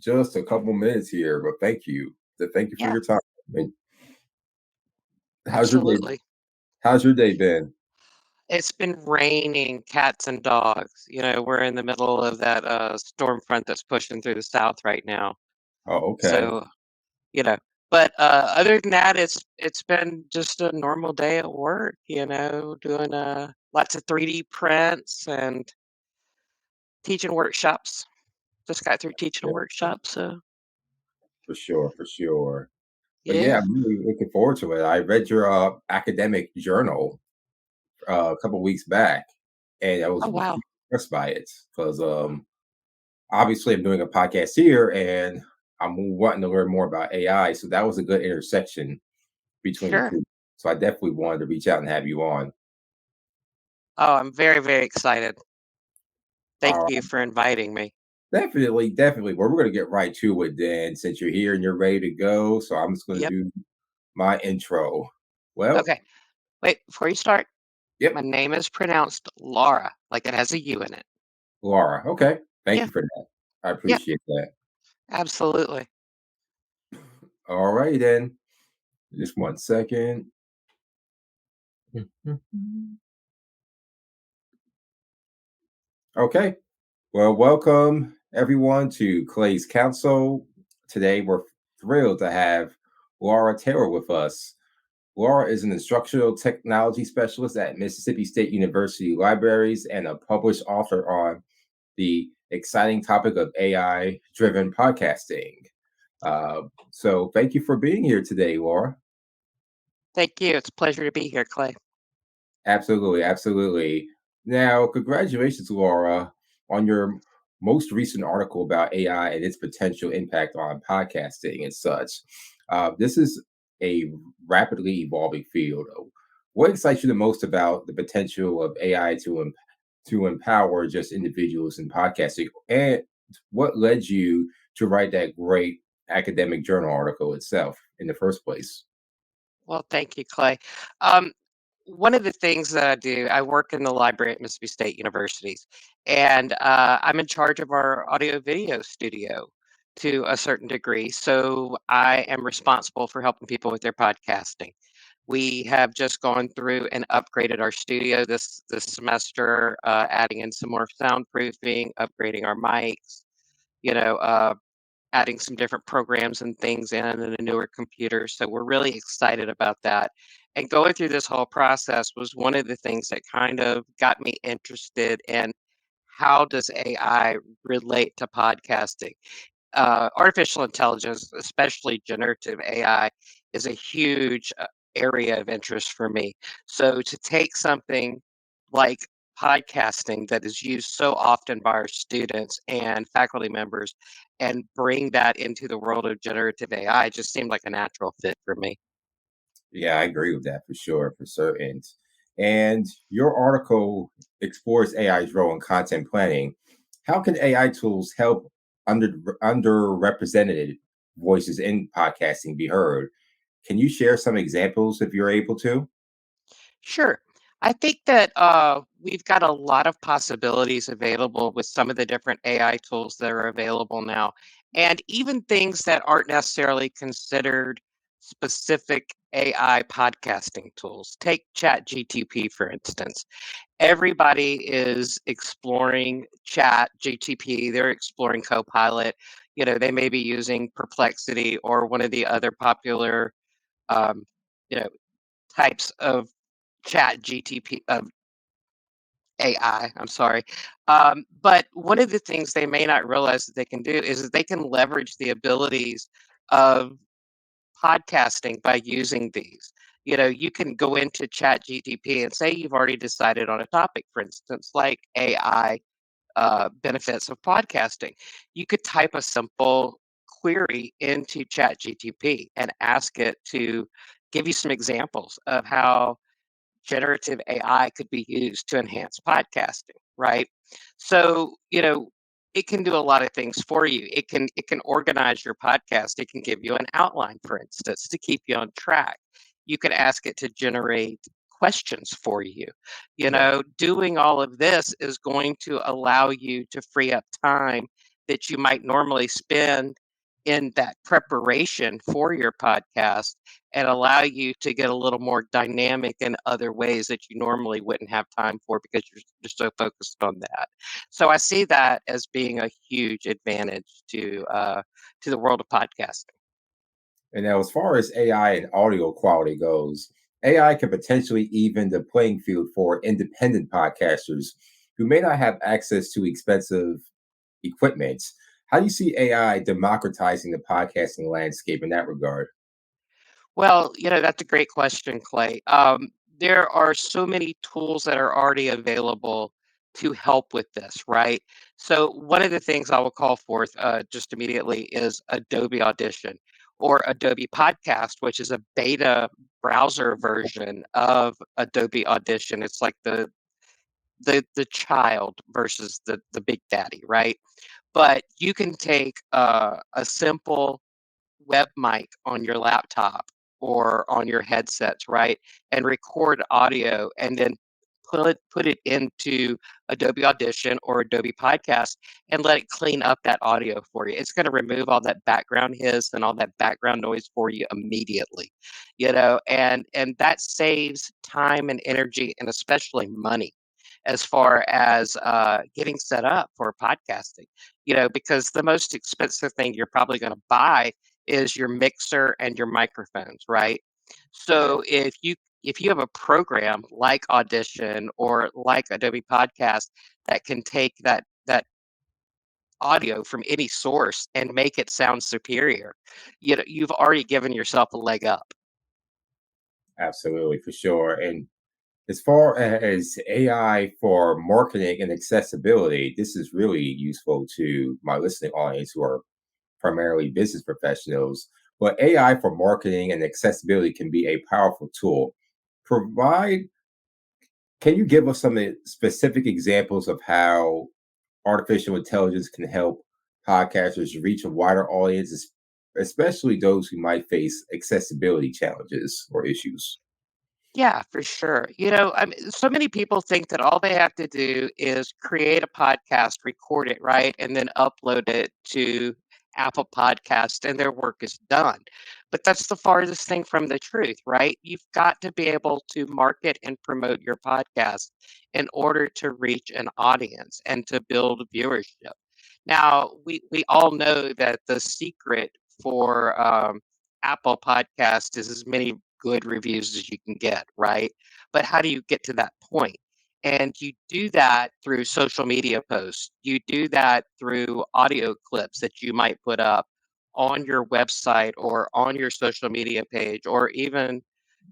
just a couple minutes here, but thank you. Thank you for Yeah, your time. And how's your day? absolutely. How's your day been? It's been raining cats and dogs. We're in the middle of that storm front that's pushing through the south right now. Oh, okay, So, you know, but other than that, it's been just a normal day at work, doing lots of 3D prints and teaching workshops. Just got through teaching a yeah, workshop, so for sure, for sure. But yeah, yeah. I'm really looking forward to it. I read your academic journal a couple weeks back, and I was Oh wow. impressed by it because obviously I'm doing a podcast here, and I'm wanting to learn more about AI. So that was a good intersection between the Sure. two. So I definitely wanted to reach out and have you on. Oh, I'm very, very excited. Thank Uh, you for inviting me. Definitely, definitely. Well, we're going to get right to it then, since you're here and you're ready to go. So I'm just going to Yep. do my intro. Well, Okay. Wait, before you start, my yep, name is pronounced Laura, like it has a U in it. Laura. Okay. Thank Yeah, you for that. I yeah, appreciate that. absolutely. All right, then. Just 1 second. Mhm. Okay. Well, welcome everyone to Clay's Council. Today, we're thrilled to have Laura Taylor with us. Laura is an instructional technology specialist at Mississippi State University Libraries and a published author on the exciting topic of AI driven podcasting. Uh, so, thank you for being here today, Laura. Thank you. It's a pleasure to be here, Clay. Absolutely, absolutely. Now, congratulations, Laura, on your most recent article about AI and its potential impact on podcasting and such. This is a rapidly evolving field. What excites you the most about the potential of AI to empower just individuals in podcasting, and what led you to write that great academic journal article itself in the first place? Well, thank you, Clay. Um, One of the things that I do, I work in the library at Mississippi State Universities, and I'm in charge of our audio video studio to a certain degree. So I am responsible for helping people with their podcasting. We have just gone through and upgraded our studio this semester, adding in some more soundproofing, upgrading our mics, you know, uh, adding some different programs and things in and a newer computer. So we're really excited about that. And going through this whole process was one of the things that kind of got me interested in how does AI relate to podcasting. Artificial intelligence, especially generative AI, is a huge area of interest for me. So to take something like podcasting that is used so often by our students and faculty members and bring that into the world of generative AI just seemed like a natural fit for me. Yeah, I agree with that for sure, for certain. And your article explores AI's role in content planning. How can AI tools help underrepresented voices in podcasting be heard? Can you share some examples if you're able to? Sure. I think that we've got a lot of possibilities available with some of the different AI tools that are available now, and even things that aren't necessarily considered specific AI podcasting tools. Take ChatGTP, for instance. Everybody is exploring ChatGTP, they're exploring Copilot. They may be using Perplexity or one of the other popular um, you know, types of Chat GTP of AI, I'm sorry. But one of the things they may not realize that they can do is that they can leverage the abilities of podcasting by using these. You can go into Chat GTP and say you've already decided on a topic, for instance, like AI benefits of podcasting. You could type a simple query into Chat GTP and ask it to give you some examples of how generative AI could be used to enhance podcasting, right? So, it can do a lot of things for you. It can organize your podcast. It can give you an outline, for instance, to keep you on track. You can ask it to generate questions for you. Right. Doing all of this is going to allow you to free up time that you might normally spend in that preparation for your podcast and allow you to get a little more dynamic in other ways that you normally wouldn't have time for because you're just so focused on that. So I see that as being a huge advantage to the world of podcasting. And now, as far as AI and audio quality goes, AI can potentially even the playing field for independent podcasters who may not have access to expensive equipment. How do you see AI democratizing the podcasting landscape in that regard? Well, that's a great question, Clay. There are so many tools that are already available to help with this, right? So, one of the things I will call forth just immediately is Adobe Audition or Adobe Podcast, which is a beta browser version of Adobe Audition. It's like the child versus the big daddy, right? But you can take a simple web mic on your laptop or on your headsets, right? And record audio and then put it into Adobe Audition or Adobe Podcast and let it clean up that audio for you. It's going to remove all that background hiss and all that background noise for you immediately. And that saves time and energy and especially money as far as getting set up for podcasting. Because the most expensive thing you're probably going to buy is your mixer and your microphones, right? Right. So if you have a program like Audition or like Adobe Podcast that can take that audio from any source and make it sound superior, you've already given yourself a leg up. Absolutely, for sure. And as far as AI for marketing and accessibility, this is really useful to my listening audience who are primarily business professionals. But AI for marketing and accessibility can be a powerful tool. Provide, can you give us some specific examples of how artificial intelligence can help podcasters reach a wider audience, especially those who might face accessibility challenges or issues? Yeah, for sure. I mean, so many people think that all they have to do is create a podcast, record it, right, and then upload it to Apple Podcast, and their work is done. But that's the farthest thing from the truth, right? You've got to be able to market and promote your podcast in order to reach an audience and to build viewership. Now, we all know that the secret for Apple Podcast is as many good reviews as you can get, right? But how do you get to that point? And you do that through social media posts. You do that through audio clips that you might put up on your website or on your social media page, or even,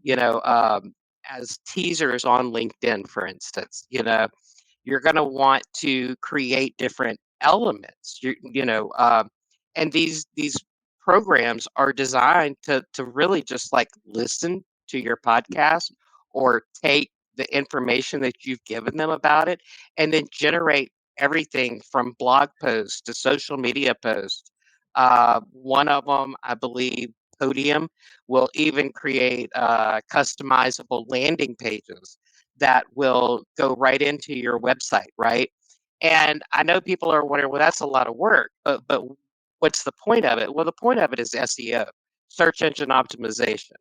you know, um, as teasers on LinkedIn, for instance. You're going to want to create different elements. And these programs are designed to really just like listen to your podcast or take the information that you've given them about it and then generate everything from blog posts to social media posts. One of them, I believe, Podium, will even create customizable landing pages that will go right into your website, right? And I know people are wondering, well, that's a lot of work, but what's the point of it? Well, the point of it is SEO, search engine optimization.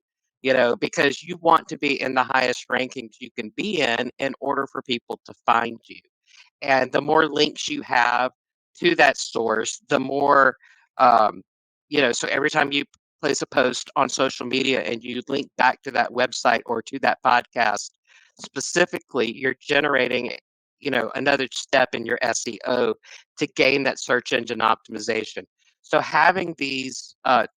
Because you want to be in the highest rankings you can be in order for people to find you. And the more links you have to that source, the more, um, so every time you place a post on social media and you link back to that website or to that podcast specifically, you're generating, another step in your SEO to gain that search engine optimization. So having these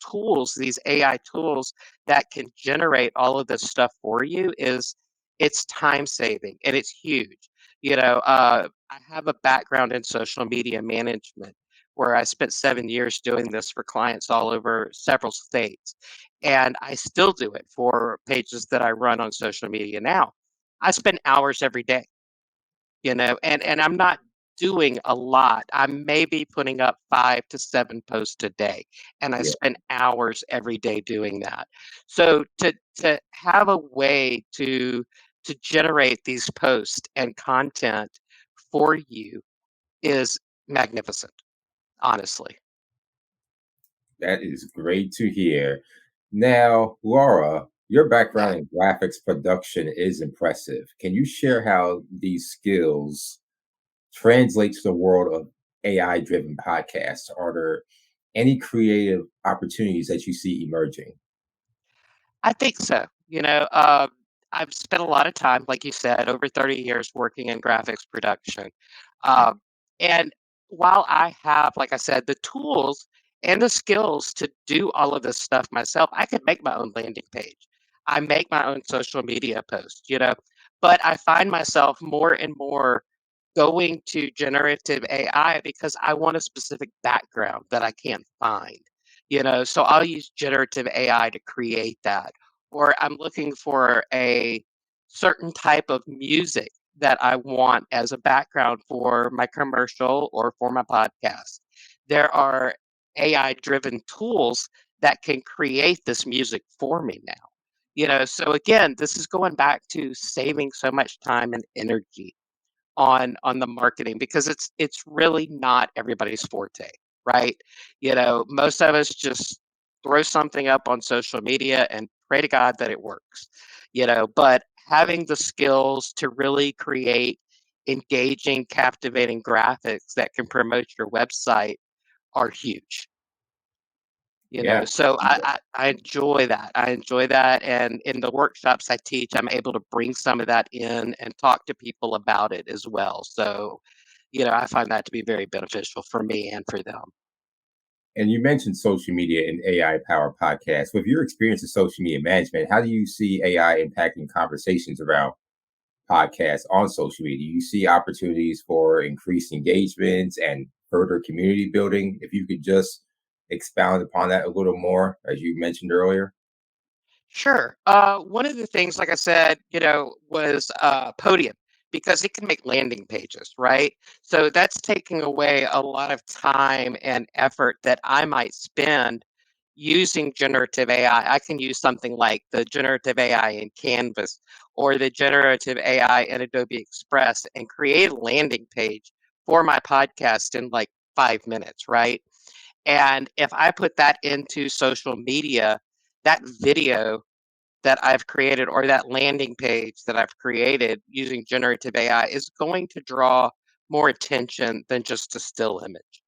tools, these AI tools that can generate all of this stuff for you it's time saving and it's huge. I have a background in social media management where I spent 7 years doing this for clients all over several states. And I still do it for pages that I run on social media now. I spend hours every day, and I'm not doing a lot. I'm maybe putting up 5 to 7 posts a day, and I Yeah, spend hours every day doing that. So to have a way to generate these posts and content for you is magnificent. honestly. That is great to hear. Now, Laura, your Yeah. background in graphics production is impressive. Can you share how these skills translate to the world of AI driven podcasts? Are there any creative opportunities that you see emerging? I think so. I've spent a lot of time, like you said, over 30 years working in graphics production. Um, and while I have, like I said, the tools and the skills to do all of this stuff myself, I could make my own landing page. I make my own social media posts, but I find myself more and more going to generative AI because I want a specific background that I can't find. So I'll use generative AI to create that, or I'm looking for a certain type of music that I want as a background for my commercial or for my podcast. There are AI driven tools that can create this music for me now. So again, this is going back to saving so much time and energy on the marketing because it's really not everybody's forte, right? Most of us just throw something up on social media and pray to God that it works, but having the skills to really create engaging, captivating graphics that can promote your website are huge. Yeah. So I enjoy that. I enjoy that, and in the workshops I teach, I'm able to bring some of that in and talk to people about it as well. So, I find that to be very beneficial for me and for them. And you mentioned social media and AI powered podcasts. With your experience in social media management, how do you see AI impacting conversations around podcasts on social media? Do you see opportunities for increased engagements and further community building? If you could just expound upon that a little more, as you mentioned earlier. Sure. One of the things, like I said, was Podium because it can make landing pages, right? So that's taking away a lot of time and effort that I might spend using generative AI. I can use something like the generative AI in Canvas or the generative AI in Adobe Express and create a landing page for my podcast in like 5 minutes, right? And if I put that into social media, that video that I've created or that landing page that I've created using generative AI is going to draw more attention than just a still image.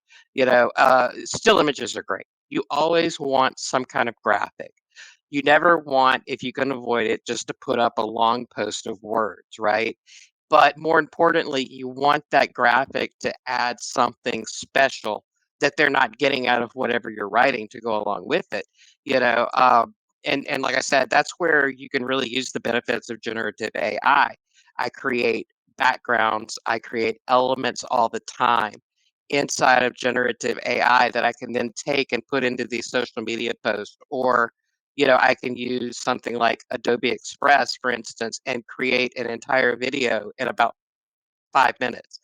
Still images are great. You always want some kind of graphic. You never want, if you can avoid it, just to put up a long post of words, right? But more importantly, you want that graphic to add something special that they're not getting out of whatever you're writing to go along with it. You know, um, and like I said, that's where you can really use the benefits of generative AI. I create backgrounds, I create elements all the time inside of generative AI that I can then take and put into these social media posts or I can use something like Adobe Express, for instance, and create an entire video in about 5 minutes.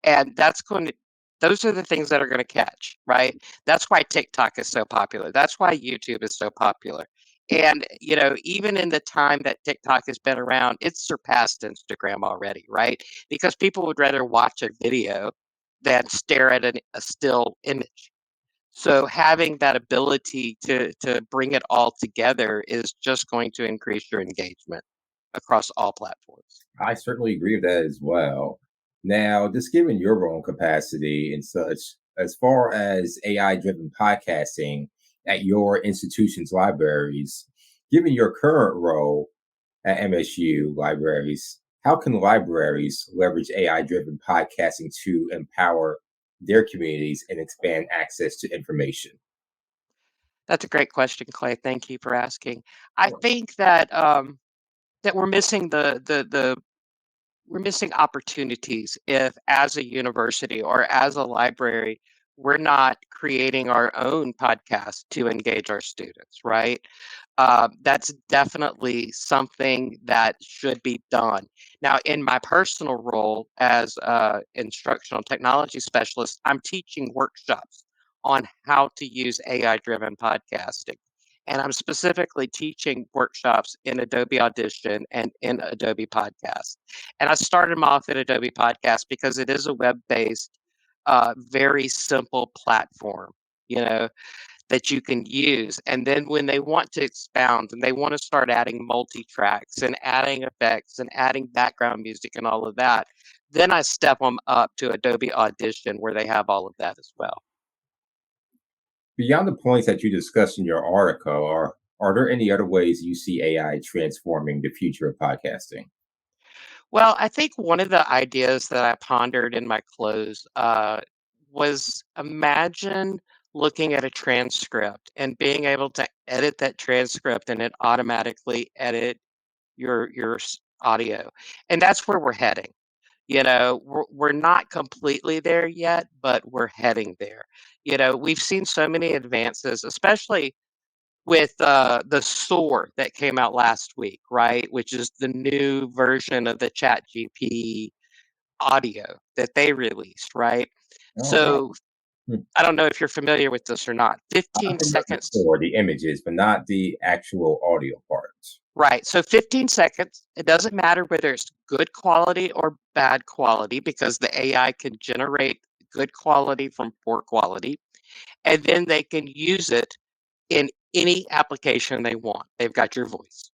And those are the things that are going to catch, right? That's why TikTok is so popular. That's why YouTube is so popular. And even in the time that TikTok has been around, it's surpassed Instagram already, right? Because people would rather watch a video than stare at a still image. So having that ability to bring it all together is just going to increase your engagement across all platforms. I certainly agree with that as well. Now, just given your own capacity and such, as far as AI driven podcasting at your institution's libraries, given your current role at MSU libraries, how can libraries leverage AI driven podcasting to empower their communities and expand access to information? That's a great question, Clay. Thank you for asking. I think that we're missing the we're missing opportunities if as a university or as a library we're not creating our own podcast to engage our students, right? That's definitely something that should be done. Now, in my personal role as a instructional technology specialist, I'm teaching workshops on how to use AI driven podcasting. And I'm specifically teaching workshops in Adobe Audition and in Adobe Podcast. And I started them off in Adobe Podcast because it is a web based very simple platform, you know, that you can use. And then when they want to expound and they want to start adding multi tracks and adding effects and adding background music and all of that, then I step them up to Adobe Audition where they have all of that as well. Beyond the points that you discussed in your article, are there any other ways you see AI transforming the future of podcasting? Well, I think one of the ideas that I pondered in my close was imagine looking at a transcript and being able to edit that transcript and it automatically edit your audio. And that's where we're heading. You know, we're not completely there yet, but we're heading there. You know, we've seen so many advances, especially with the Soar that came out last week, right? Which is the new version of the ChatGPT audio that they released, right? Oh, wow. So Hmm. I don't know if you're familiar with this or not. I'm 15 familiar seconds. for the images, but not the actual audio parts. Right. So 15 seconds. It doesn't matter whether it's good quality or bad quality because the AI can generate good quality from poor quality. And then they can use it in any application they want. They've got your voice.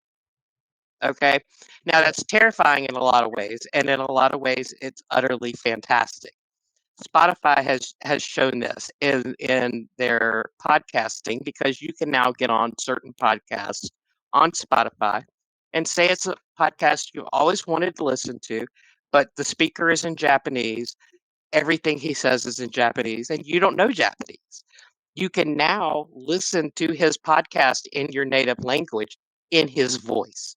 Okay. Now that's terrifying in a lot of ways. And in a lot of ways, it's utterly fantastic. Spotify has shown this in their podcasting because you can now get on certain podcasts on Spotify and say it's a podcast you always wanted to listen to, but the speaker is in Japanese. Everything he says is in Japanese, and you don't know Japanese. You can now listen to his podcast in your native language in his voice.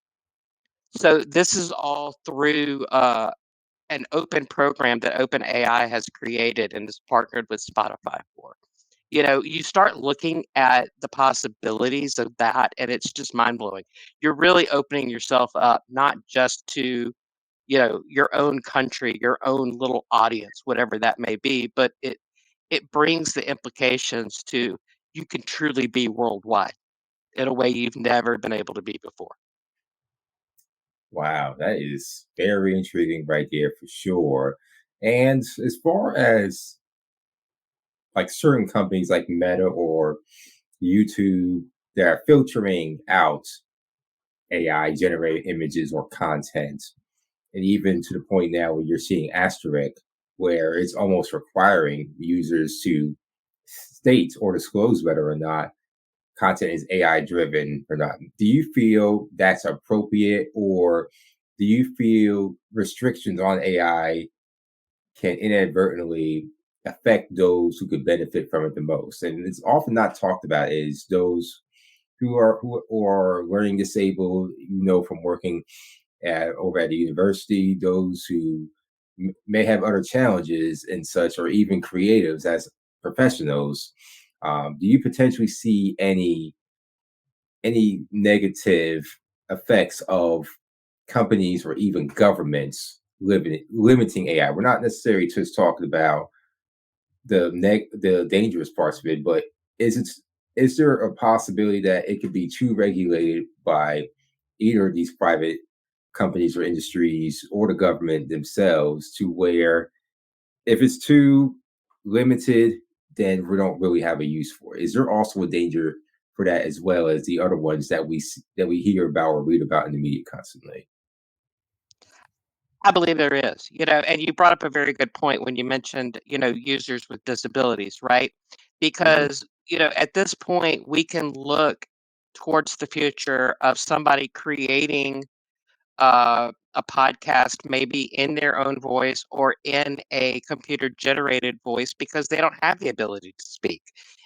So this is all through an open program that OpenAI has created and is partnered with Spotify for. You know, you start looking at the possibilities of that, and it's just mind blowing. You're really opening yourself up, not just to, you know, your own country, your own little audience, whatever that may be, but it brings the implications to you can truly be worldwide in a way you've never been able to be before. Wow, that is very intriguing right there for sure. And as far as like certain companies like Meta or YouTube that are filtering out AI generated images or content, and even to the point now where you're seeing asterisk, where it's almost requiring users to state or disclose whether or not content is AI driven or not. Do you feel that's appropriate, or do you feel restrictions on AI can inadvertently affect those who could benefit from it the most? And it's often not talked about is those who are learning disabled, from working over at the university, those who may have other challenges and such, or even creatives as professionals. Do you potentially see any negative effects of companies or even governments limiting AI? We're not necessarily just talking about the dangerous parts of it, but is it is there a possibility that it could be too regulated by either of these private companies or industries or the government themselves to where if it's too limited, then we don't really have a use for it? Is there also a danger for that as well as the other ones that we hear about or read about in the media constantly? I believe there is, you know, and you brought up a very good point when you mentioned, you know, users with disabilities, right? Mhm. Because, you know, at this point, we can look towards the future of somebody creating a podcast maybe in their own voice or in a computer generated voice because they don't have the ability to speak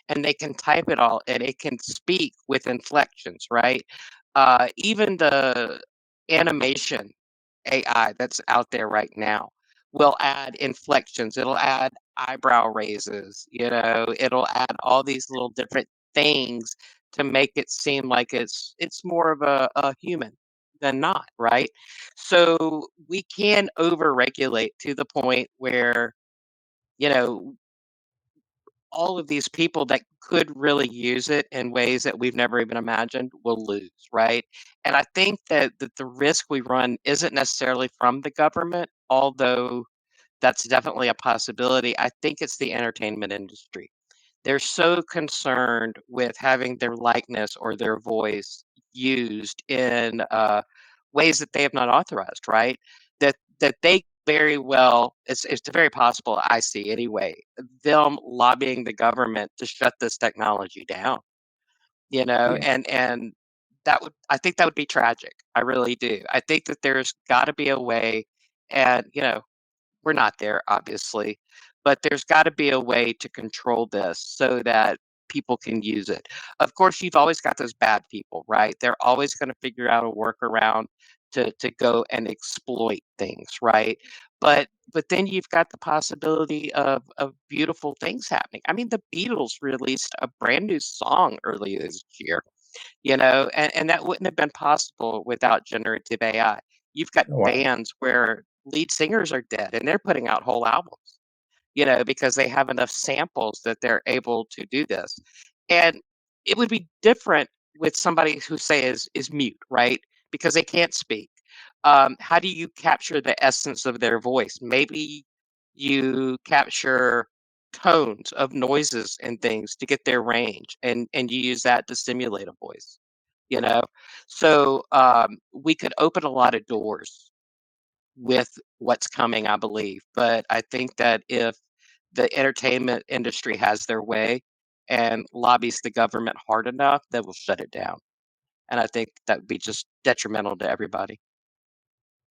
and they can type it all and it can speak with inflections, right? Even the animation AI that's out there right now will add inflections, it'll add eyebrow raises, you know, it'll add all these little different things to make it seem like it's more of a human than not, right? So we can overregulate to the point where, you know, all of these people that could really use it in ways that we've never even imagined will lose, right? And I think that the risk we run isn't necessarily from the government, although that's definitely a possibility. I think it's the entertainment industry. They're so concerned with having their likeness or their voice used in ways that they have not authorized, right? That they very well, it's very possible, I see anyway, them lobbying the government to shut this technology down, Yeah. and that would, I think that would be tragic. I really do. I think that there's got to be a way, and we're not there, obviously, but there's got to be a way to control this so that people can use it. Of course, you've always got those bad people, right? They're always going to figure out a workaround to go and exploit things, right? But then you've got the possibility of beautiful things happening. I mean, the Beatles released a brand new song earlier this year, and that wouldn't have been possible without generative AI. You've got Oh, wow. bands where lead singers are dead and they're putting out whole albums, because they have enough samples that they're able to do this. And it would be different with somebody who say is mute, right? Because they can't speak. How do you capture the essence of their voice? Maybe you capture tones of noises and things to get their range, and you use that to simulate a voice. You know, so we could open a lot of doors with what's coming, I believe. But I think that if the entertainment industry has their way and lobbies the government hard enough, they will shut it down. And I think that would be just detrimental to everybody.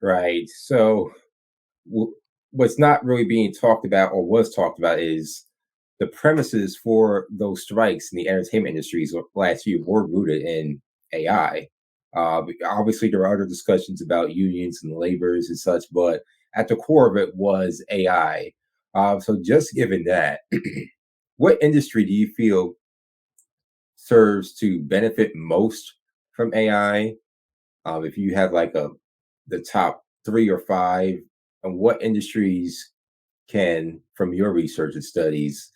Right. So, w- what's not really being talked about or was talked about is the premises for those strikes in the entertainment industries last year were rooted in AI. Obviously, there are other discussions about unions and labors and such, but at the core of it was AI. So, just given that, what industry do you feel serves to benefit most from AI? If you have like the top three or five, and what industries can, from your research and studies,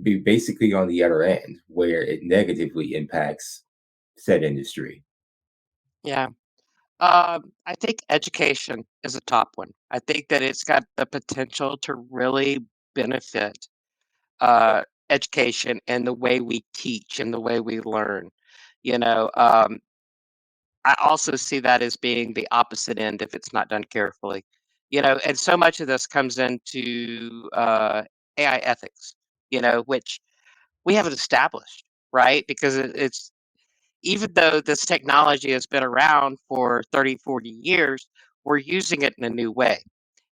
be basically on the other end where it negatively impacts said industry? Yeah. I think education is a top one. I think that it's got the potential to really benefit education and the way we teach and the way we learn. You know, um, I also see that as being the opposite end if it's not done carefully. And so much of this comes into AI ethics, which we haven't established, right? Because it's, even though this technology has been around for 30, 40 years, we're using it in a new way.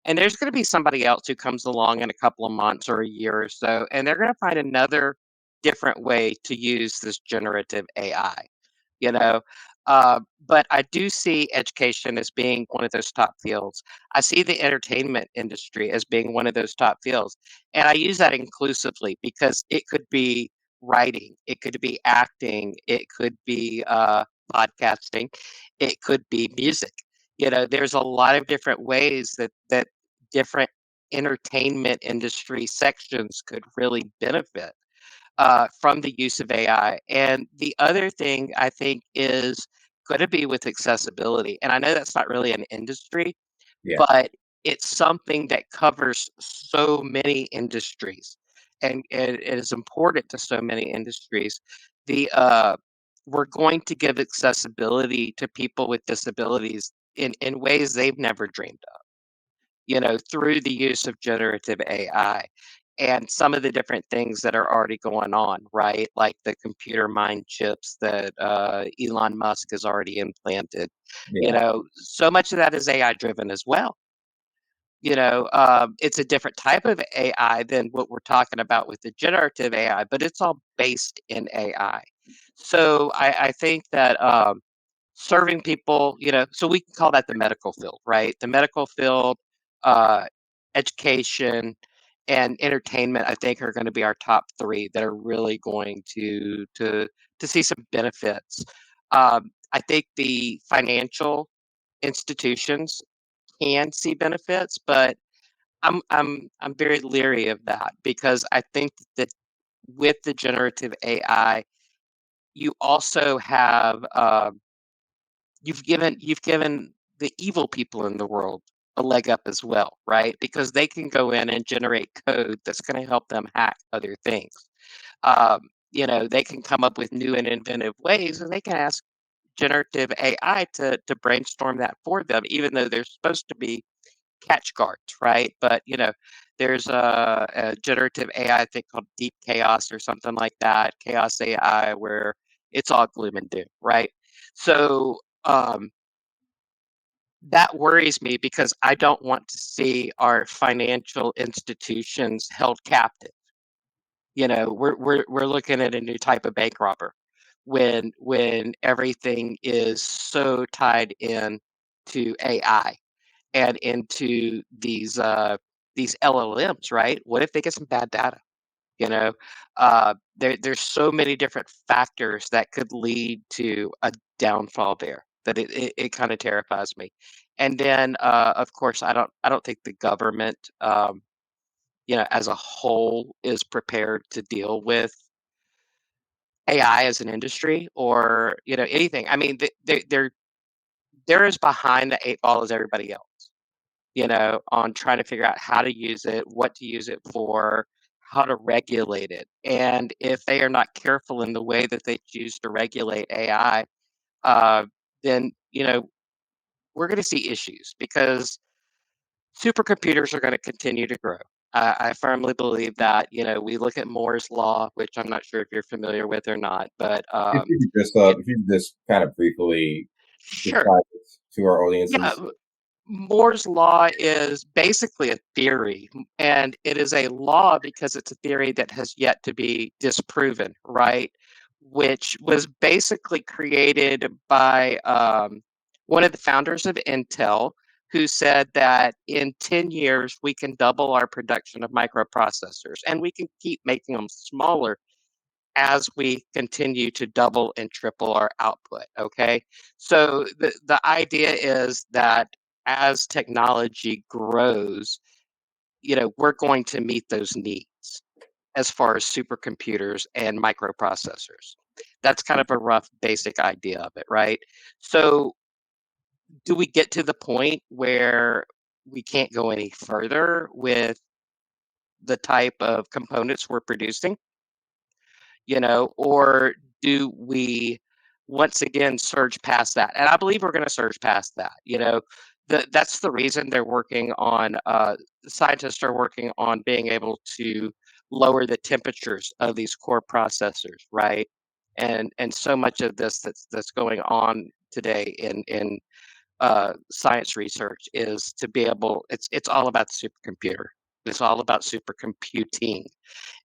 And there's going to be somebody else who comes along in a couple of months or a year or so, and they're going to find another different way to use this generative AI you know. But I do see education as being one of those top fields. I see the entertainment industry as being one of those top fields. And I use that inclusively because it could be writing, it could be acting, it could be podcasting, it could be music. There's a lot of different ways that different entertainment industry sections could really benefit from the use of AI. And the other thing I think is going to be with accessibility. And I know that's not really an industry, Yeah, but it's something that covers so many industries, and it is important to so many industries. The We're going to give accessibility to people with disabilities in ways they've never dreamed of, through the use of generative AI and some of the different things that are already going on, right? Like the computer mind chips that Elon Musk has already implanted. yeah, So much of that is AI driven as well. It's a different type of AI than what we're talking about with the generative AI, but it's all based in AI. So I think that serving people, so we can call that the medical field, right? The medical field, uh, education, and entertainment, I think, are going to be our top three that are really going to see some benefits. I think the financial institutions can see benefits, but I'm very leery of that because I think that with the generative AI, you also have you've given the evil people in the world a leg up as well, right? Because they can go in and generate code that's going to help them hack other things. They can come up with new and inventive ways, and they can ask generative AI to brainstorm that for them, even though they're supposed to be catch guards, right? But there's a generative AI thing called Deep Chaos or something like that, Chaos AI, where it's all gloom and doom, right? So that worries me because I don't want to see our financial institutions held captive. We're looking at a new type of bank robber when everything is so tied in to AI and into these LLMs, right? What if they get some bad data? You know, there's so many different factors that could lead to a downfall there that it kind of terrifies me. And then, of course, I don't think the government, as a whole, is prepared to deal with AI as an industry or anything. I mean, they're as behind the eight ball as everybody else. On trying to figure out how to use it, what to use it for, how to regulate it. And if they are not careful in the way that they choose to regulate AI, uh, then, we're going to see issues because supercomputers are going to continue to grow. I firmly believe that, we look at Moore's law, which I'm not sure if you're familiar with or not, but it, If you could just kind of briefly sure. describe it to our Yeah, audiences. Moore's law is basically a theory, and it is a law because it's a theory that has yet to be disproven, right? Which was basically created by one of the founders of Intel, who said that in 10 years we can double our production of microprocessors, and we can keep making them smaller as we continue to double and triple our output. Okay. So the idea is that as technology grows, we're going to meet those needs as far as supercomputers and microprocessors. That's kind of a rough basic idea of it, right? So do we get to the point where we can't go any further with the type of components we're producing? Or do we once again surge past that? And I believe we're going to surge past that. That's the reason they're working on, scientists are working on being able to lower the temperatures of these core processors, right? And so much of this that's going on today in science research is to be able. It's all about the supercomputer. It's all about supercomputing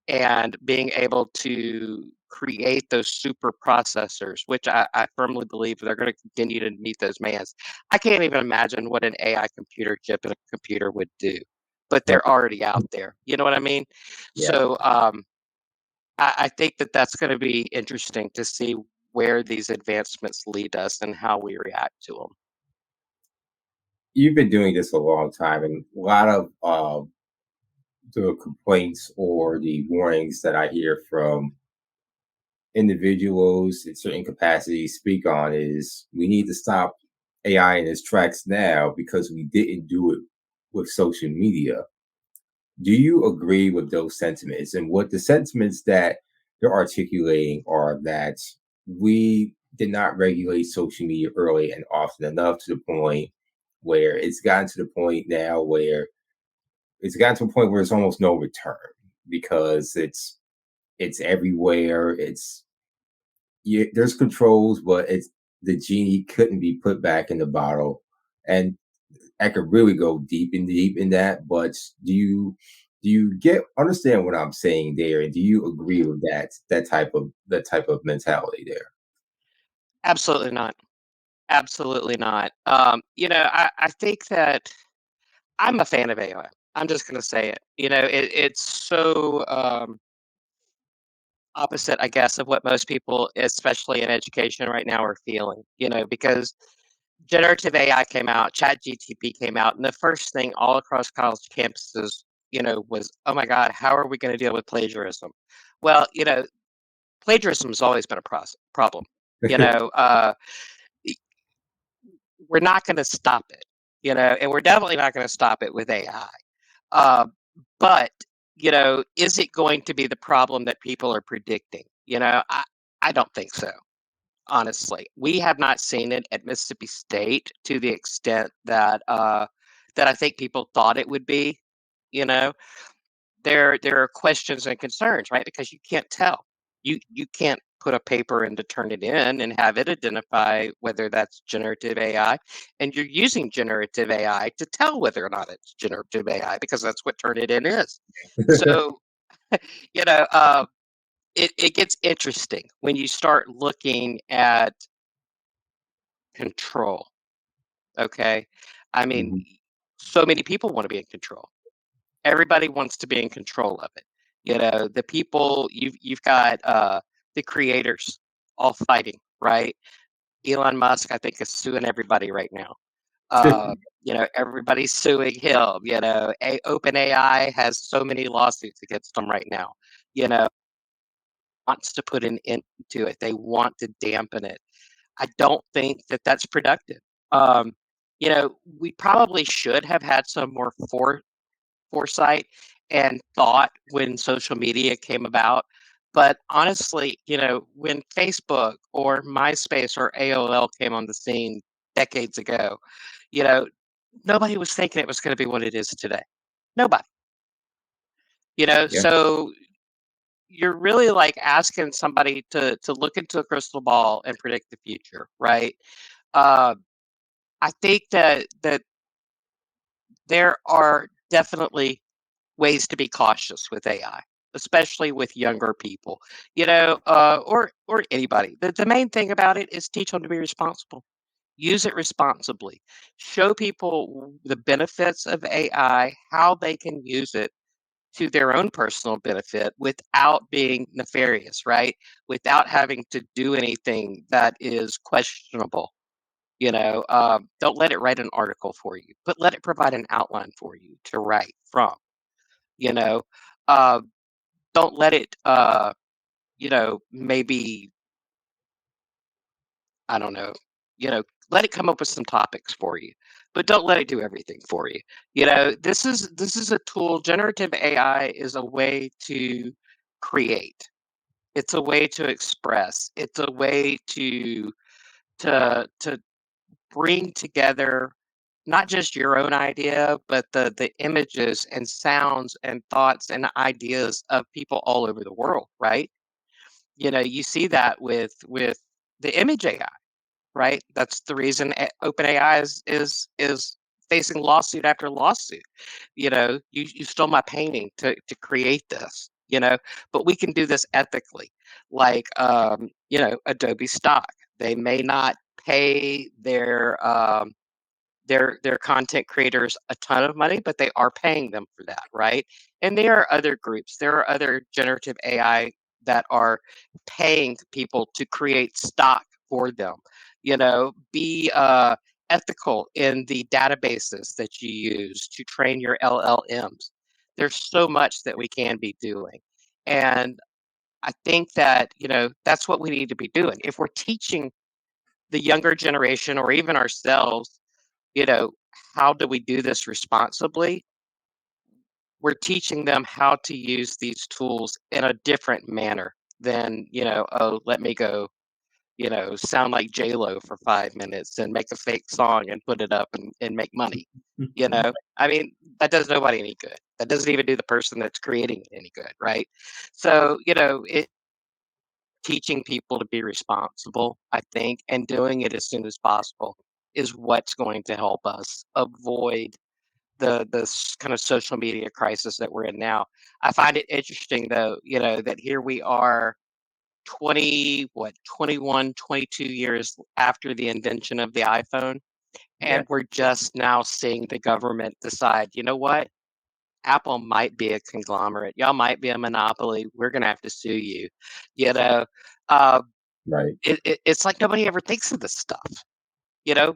and being able to create those super processors, which I firmly believe they're going to continue to meet those demands. I can't even imagine what an AI computer chip in a computer would do, but Right. they're already out there. You know what I mean? Yeah. So I think that that's going to be interesting to see where these advancements lead us and how we react to them. You've been doing this a long time, and a lot of the complaints or the warnings that I hear from individuals in certain capacities speak on is we need to stop AI in its tracks now because we didn't do it with social media. Do you agree with those sentiments? And what the sentiments that they're articulating are that we did not regulate social media early and often enough to the point where it's gotten to the point now where it's gotten to a point where it's almost no return because it's everywhere. It's yeah, there's controls, but it's the genie couldn't be put back in the bottle. And I could really go deep in that. But do you get understand what I'm saying there? And do you agree with that type of mentality there? Absolutely not. Absolutely not. I think that I'm a fan of AI. I'm just going to say it. It's so opposite, I guess, of what most people, especially in education right now, are feeling. Because generative AI came out, ChatGPT came out, and the first thing all across college campuses, was, oh my God, how are we going to deal with plagiarism? Well, plagiarism has always been a problem. You know, uh, y- we're not going to stop it. and we're definitely not going to stop it with AI. Uh, but, is it going to be the problem that people are predicting? I don't think so, honestly. We have not seen it at Mississippi State to the extent that I think people thought it would be. You know, there are questions and concerns, right? Because you can't tell. You can't put a paper in to turn it in and have it identify whether that's generative AI, and you're using generative AI to tell whether or not it's generative AI because that's what turn it in is. So, you know, uh, it gets interesting when you start looking at control. Okay, I mean, Mhm. so many people want to be in control. Everybody wants to be in control of it. The people you've got the creators all fighting, right? Elon Musk, I think, is suing everybody right now. Everybody's suing him. OpenAI has so many lawsuits against them right now. You know, wants to put an end to it. They want to dampen it. I don't think that that's productive. Um, we probably should have had some more foresight and thought when social media came about. But honestly, when Facebook or MySpace or AOL came on the scene decades ago, you know, nobody was thinking it was going to be what it is today. Nobody. Yeah. So you're really like asking somebody to look into a crystal ball and predict the future, right? Uh, I think that there are definitely ways to be cautious with AI, especially with younger people, or anybody. The main thing about it is teach them to be responsible. Use it responsibly. Show people the benefits of AI, how they can use it to their own personal benefit without being nefarious, right? Without having to do anything that is questionable. Don't let it write an article for you, but let it provide an outline for you to write from. You know, uh, don't let it, maybe, I don't know, let it come up with some topics for you, but don't let it do everything for you. This is a tool. Generative AI is a way to create. It's a way to express. It's a way to bring together not just your own idea, but the images and sounds and thoughts and ideas of people all over the world, right? You see that with the image AI, right? That's the reason OpenAI is facing lawsuit after lawsuit. You stole my painting to create this, but we can do this ethically, like Adobe stock. They may not pay their content creators a ton of money, but they are paying them for that, right? And there are other groups, there are other generative AI that are paying people to create stock for them. Be ethical in the databases that you use to train your LLMs. There's so much that we can be doing. And I think that, that's what we need to be doing. If we're teaching the younger generation or even ourselves, you know, how do we do this responsibly? We're teaching them how to use these tools in a different manner than, oh, let me go, sound like J-Lo for 5 minutes and make a fake song and put it up and make money. I mean, that does nobody any good. That doesn't even do the person that's creating it any good, right? So, teaching people to be responsible, I think, and doing it as soon as possible is what's going to help us avoid the kind of social media crisis that we're in now. I find it interesting though, that here we are 21, 22 years after the invention of the iPhone, Yeah. and we're just now seeing the government decide, you know what? Apple might be a conglomerate. Y'all might be a monopoly. We're gonna have to sue you. You know, uh, Right. it's like nobody ever thinks of this stuff.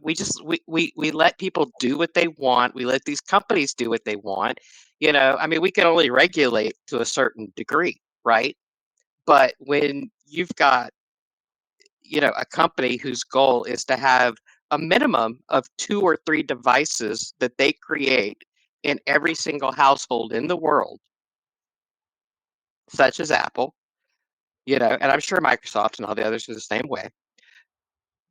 We just we let people do what they want. We let these companies do what they want. I mean, we can only regulate to a certain degree, right? But when you've got, a company whose goal is to have a minimum of 2 or 3 devices that they create in every single household in the world, such as Apple, and I'm sure Microsoft and all the others are the same way,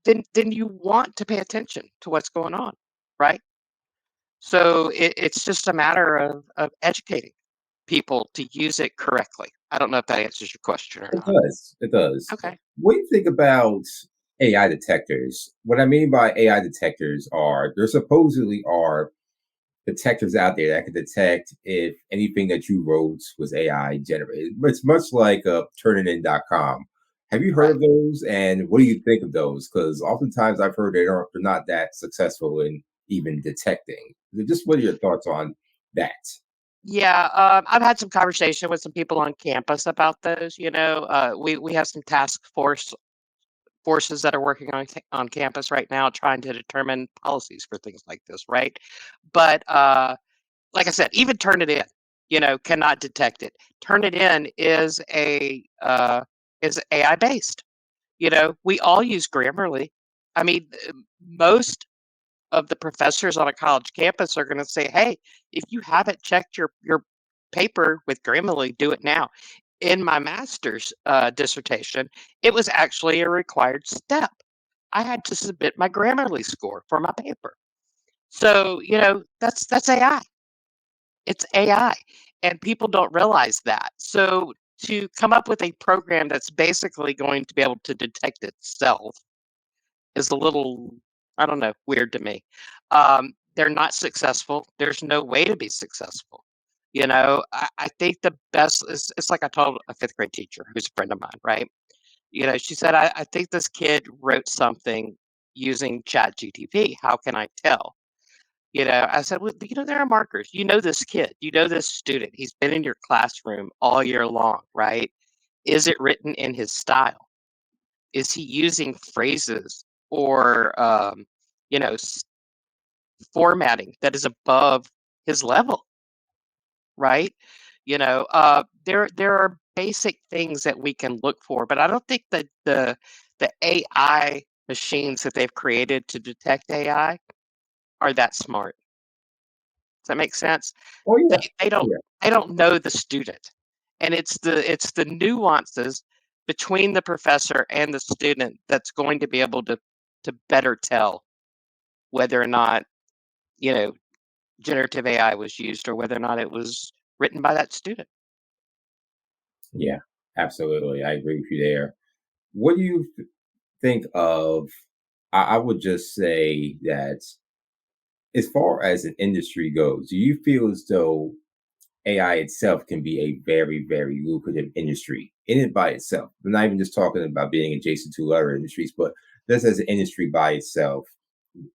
then you want to pay attention to what's going on, right? So it's just a matter of educating people to use it correctly. I don't know if that answers your question or It not. does. It does. Okay. What do you think about AI detectors? What I mean by AI detectors are there supposedly are detectors out there that can detect if anything that you wrote was AI generated. It's much like turnitin.com. Have you heard Right. of those? And what do you think of those? Because oftentimes I've heard they're not that successful in even detecting. Just what are your thoughts on that? Yeah, I've had some conversation with some people on campus about those. We have some forces that are working on campus right now, trying to determine policies for things like this, right? But like I said, even Turnitin, cannot detect it. Turnitin is AI based. We all use Grammarly. I mean, most of the professors on a college campus are going to say, "Hey, if you haven't checked your paper with Grammarly, do it now." In my master's dissertation, it was actually a required step. I had to submit my Grammarly score for my paper. So that's AI. It's AI, and people don't realize that. So to come up with a program that's basically going to be able to detect itself is a little, I don't know, weird to me. They're not successful. There's no way to be successful. I think the best is it's like I told a fifth grade teacher who's a friend of mine, right? She said, I think this kid wrote something using ChatGPT. How can I tell? I said, well, there are markers. You know this kid, you know this student. He's been in your classroom all year long, right? Is it written in his style? Is he using phrases or formatting that is above his level, right? There are basic things that we can look for, but I don't think that the AI machines that they've created to detect AI are that smart. Does that make sense? Oh They yeah. they Oh don't yeah. they don't know the student, and it's the nuances between the professor and the student that's going to be able to better tell whether or not, you know, generative AI was used or whether or not it was written by that student. Yeah. Absolutely. I agree with you there. What do you think of I would just say that as far as an industry goes, do you feel as though AI itself can be a very, very lucrative industry in it by itself? I'm not even just talking about being adjacent to other industries, but just as an industry by itself,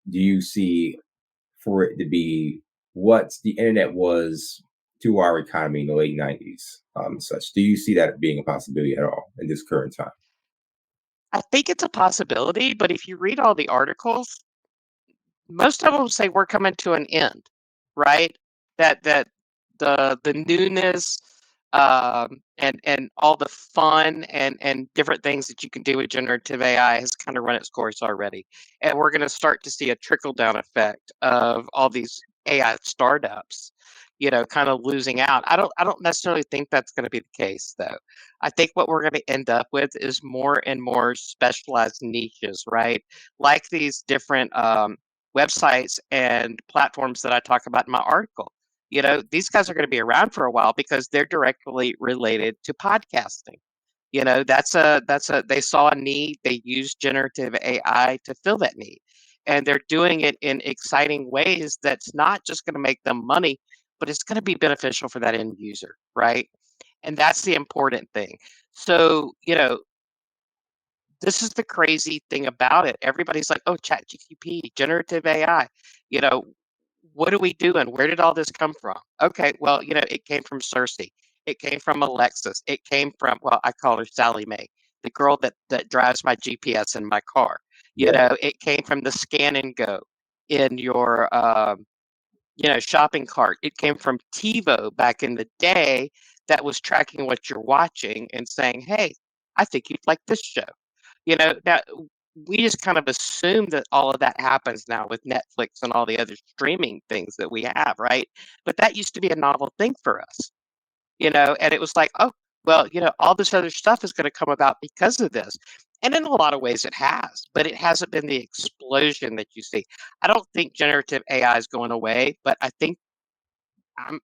do you see for it to be what the internet was to our economy in the late 90s, such? Do you see that being a possibility at all in this current time? I think it's a possibility, but if you read all the articles, most of them say we're coming to an end, right? That the newness, and all the fun and different things that you can do with generative AI has kind of run its course already, and we're going to start to see a trickle down effect of all these AI startups, kind of losing out. I don't necessarily think that's going to be the case, though. I think what we're going to end up with is more and more specialized niches, right? Like these different websites and platforms that I talk about in my article. These guys are going to be around for a while because they're directly related to podcasting. That's a they saw a need, they used generative AI to fill that need. And they're doing it in exciting ways that's not just going to make them money, but it's going to be beneficial for that end user, right? And that's the important thing. So, this is the crazy thing about it. Everybody's like, "Oh, ChatGPT, generative AI." You know, what are we doing? Where did all this come from? Okay, well, it came from Cersei. It came from Alexis. It came from, well, I call her Sally Mae, the girl that drives my GPS in my car. Yeah. It came from the scan and go in your shopping cart. It came from TiVo back in the day that was tracking what you're watching and saying, "Hey, I think you'd like this show." Now we just kind of assume that all of that happens now with Netflix and all the other streaming things that we have, right? But that used to be a novel thing for us, and it was like, oh, well, all this other stuff is going to come about because of this. And in a lot of ways it has, but it hasn't been the explosion that you see. I don't think generative AI is going away, but I think I'm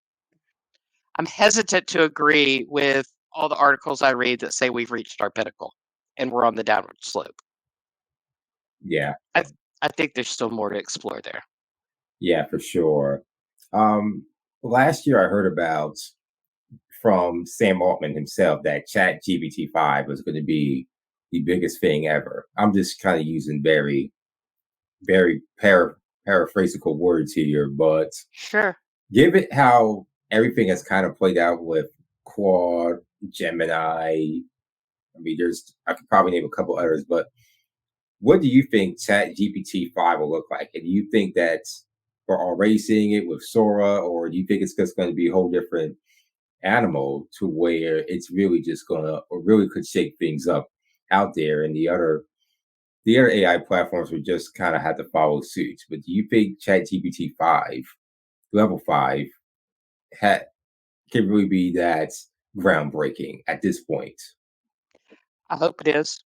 I'm hesitant to agree with all the articles I read that say we've reached our pinnacle and we're on the downward slope. Yeah, I I think there's still more to explore there. yeah, for sure. Um, Last year I heard about from Sam Altman himself that Chat GPT 5 was going to be the biggest thing ever. I'm just kind of using very paraphrasical words here, but Sure. given how everything has kind of played out with Quad, Gemini, I mean, I could probably name a couple others, but what do you think Chat GPT 5 will look like? And do you think that we're already seeing it with Sora, or do you think it's just going to be a whole different animal to where it's really just gonna or really could shake things up out there and the other AI platforms would just kind of have to follow suit. But do you think ChatGPT 5, level 5, ha- can really be that groundbreaking at this point? I hope it is.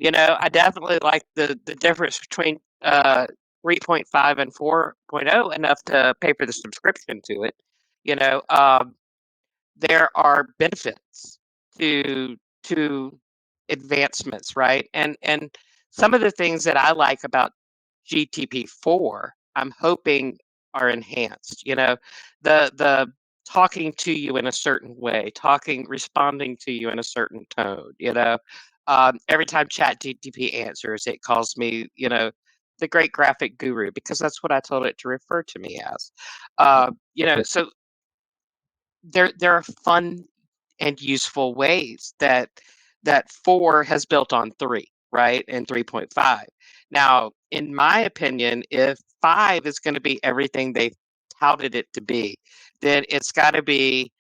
I definitely like the difference between 3.5 and 4.0 enough to pay for the subscription to it. You know, um, there are benefits to to advancements, right? And some of the things that I like about GTP4, I'm hoping are enhanced. The talking to you in a certain way, responding to you in a certain tone. Every time ChatGTP answers, it calls me, the great graphic guru because that's what I told it to refer to me as. So there are fun and useful ways that 4 has built on 3, right? And 3.5. Now, in my opinion, if 5 is gonna be everything they've touted it to be, then it's gotta be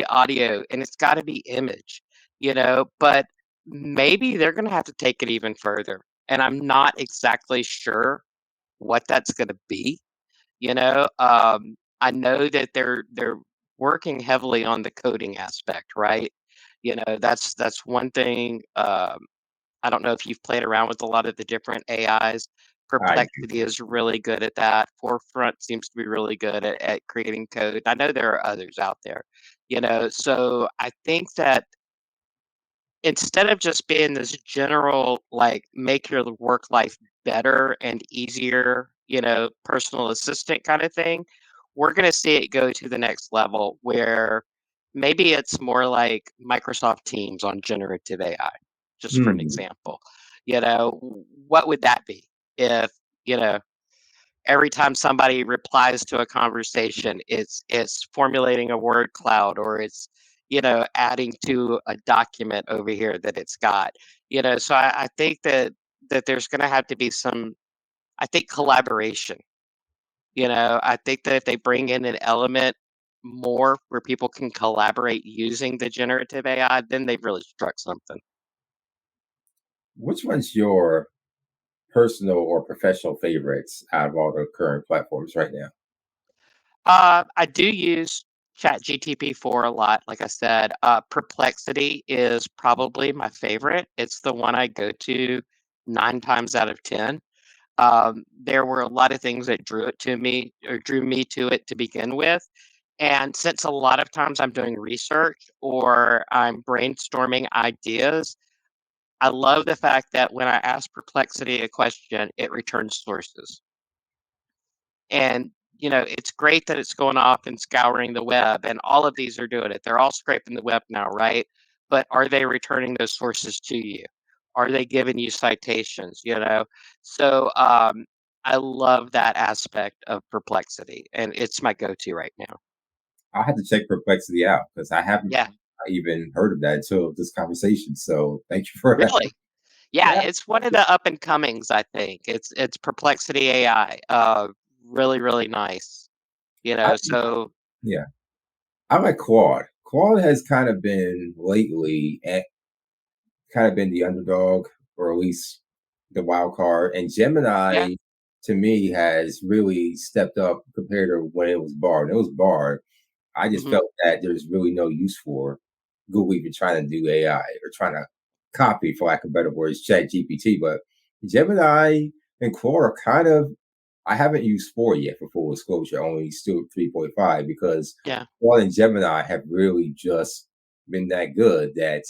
audio, and it's gotta be image, but maybe they're gonna have to take it even further, and I'm not exactly sure what that's gonna be. I know that they're working heavily on the coding aspect, right? That's one thing. I don't know if you've played around with a lot of the different AIs. I do. Perplexity is really good at that. Forefront seems to be really good at creating code. I know there are others out there, so I think that instead of just being this general, like, make your work life better and easier, personal assistant kind of thing, we're going to see it go to the next level where maybe it's more like Microsoft Teams on generative AI, just for an Hmm. example. What would that be if, you know, every time somebody replies to a conversation, it's formulating a word cloud or it's adding to a document over here that it's got. So I think that there's going to have to be some, I think, collaboration. I think that if they bring in an element more where people can collaborate using the generative AI, then they've really struck something. Which one's your personal or professional favorites out of all the current platforms right now? I do use ChatGTP4 a lot. Like I said, Perplexity is probably my favorite. It's the one I go to 9 times out of 10. There were a lot of things that drew me to it to begin with. And since a lot of times I'm doing research or I'm brainstorming ideas, I love the fact that when I ask Perplexity a question, it returns sources. And, it's great that it's going off and scouring the web, and all of these are doing it. They're all scraping the web now, right? But are they returning those sources to you? Are they giving you citations, So, I love that aspect of Perplexity, and it's my go-to right now. I'll have to check Perplexity out because I haven't Yeah, even heard of that until this conversation. So thank you for that. really. Yeah, Yeah, it's one of the up and comings, I think. It's Perplexity AI. Really, really nice. I, So yeah. I like Claude. Claude has kind of been lately kind of been the underdog, or at least the wild card. And Yeah. Gemini, to me, has really stepped up compared to when it was barred. When it was barred, I just Mhm. felt that there's really no use for Google even trying to do AI or trying to copy, for lack of better words, ChatGPT. But Gemini and Claude are kind of, I haven't used 4 yet for full disclosure, only still 3.5 because Yeah. Claude and Gemini have really just been that good that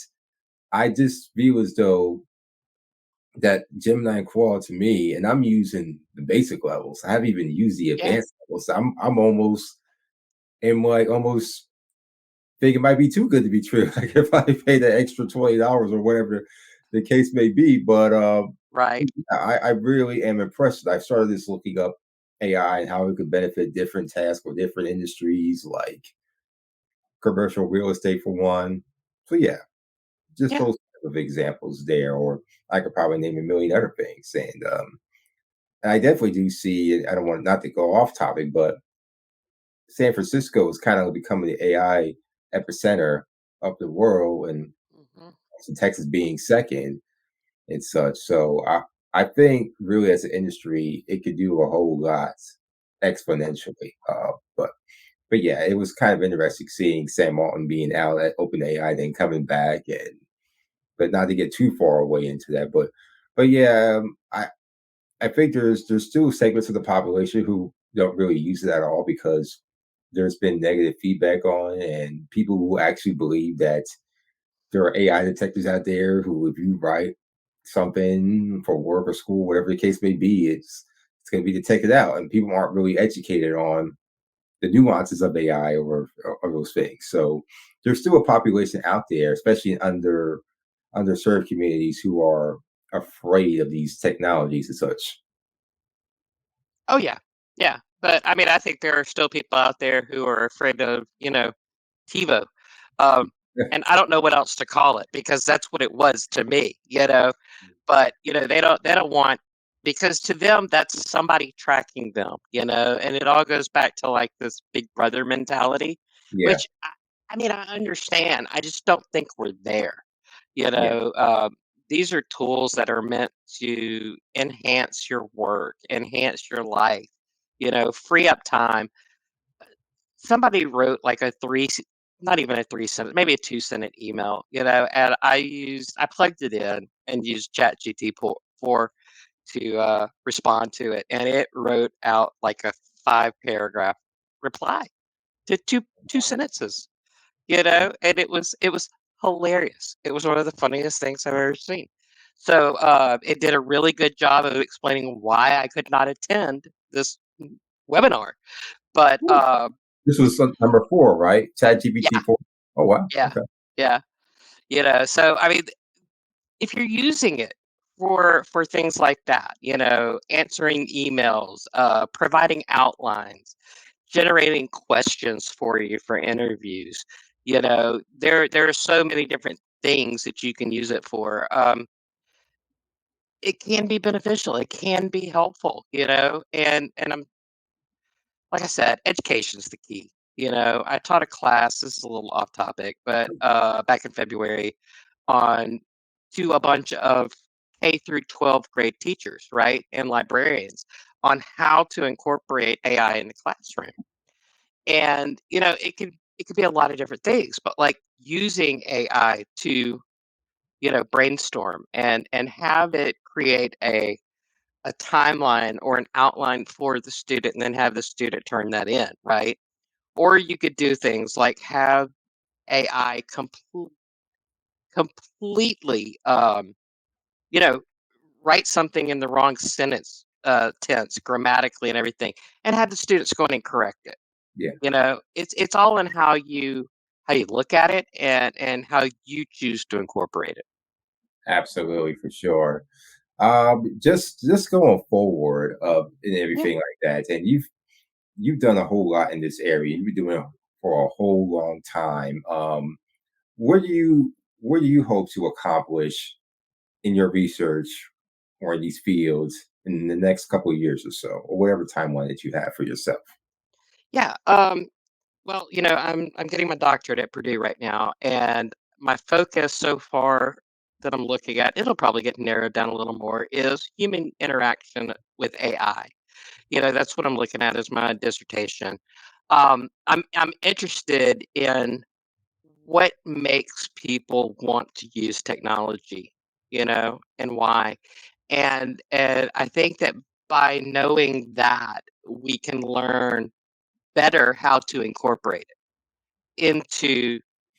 I just feel as though that Gemini and Claude to me, and I'm using the basic levels. I haven't even used the Yeah. advanced levels. I'm almost am like almost think it might be too good to be true. I could probably pay that extra $20 or whatever the case may be. But Right. I really am impressed. I started this looking up AI and how it could benefit different tasks or different industries, like commercial real estate for one. So yeah, just Yeah. those type of examples there, or I could probably name a million other things. And I definitely do see. I don't want not to go off topic, but San Francisco is kind of becoming the AI epicenter of the world, and Mhm. Texas being second and such. So I think really as an industry, it could do a whole lot exponentially. But yeah, it was kind of interesting seeing Sam Altman being out at OpenAI, then coming back, and but not to get too far away into that. But yeah, I think there's still segments of the population who don't really use it at all because there's been negative feedback on it, and people who actually believe that there are AI detectives out there who, if you write something for work or school, whatever the case may be, it's going to be detected out, and people aren't really educated on the nuances of AI or those things. So there's still a population out there, especially in underserved communities, who are afraid of these technologies and such. Oh, yeah. Yeah. But, I mean, I think there are still people out there who are afraid of, TiVo. Um, and I don't know what else to call it because that's what it was to me, you know? But, they don't want because to them, that's somebody tracking them, and it all goes back to, like, this big brother mentality, Yeah, which I mean, I understand, I just don't think we're there, you yeah, know? These are tools that are meant to enhance your work, enhance your life, free up time. Somebody wrote, like, not even a 3 sentence, maybe a 2 sentence email, and I plugged it in and used ChatGPT for to, respond to it, and it wrote out, like, a 5 paragraph reply to two sentences, and it was hilarious. It was one of the funniest things I've ever seen. So, it did a really good job of explaining why I could not attend this webinar, but, Ooh. This was number 4, right? yeah, ChatGPT 4. Oh wow. yeah, Okay. yeah, so, I mean, if you're using it for things like that, answering emails, providing outlines, generating questions for you for interviews, there are so many different things that you can use it for. It can be beneficial. It can be helpful, and I'm like I said, education's the key. I taught a class. This is a little off topic, but back in February, on to a bunch of K through 12th grade teachers, right, and librarians on how to incorporate AI in the classroom. And it could be a lot of different things, but like using AI to brainstorm and have it create a timeline or an outline for the student and then have the student turn that in, right? Or you could do things like have AI completely, you know, write something in the wrong sentence, tense, grammatically, and everything, and have the students go in and correct it. Yeah, It's all in how you look at it and how you choose to incorporate it. absolutely for sure. Just going forward, and Yeah. everything like that, and you've done a whole lot in this area. You've been doing it for a whole long time. What do you hope to accomplish in your research or in these fields in the next couple of years or so, or whatever timeline that you have for yourself? Yeah. Well, I'm getting my doctorate at Purdue right now, and my focus so far that I'm looking at, it'll probably get narrowed down a little more, is human interaction with AI. That's what I'm looking at as my dissertation. I'm interested in what makes people want to use technology, and why. And I think that by knowing that, we can learn better how to incorporate it into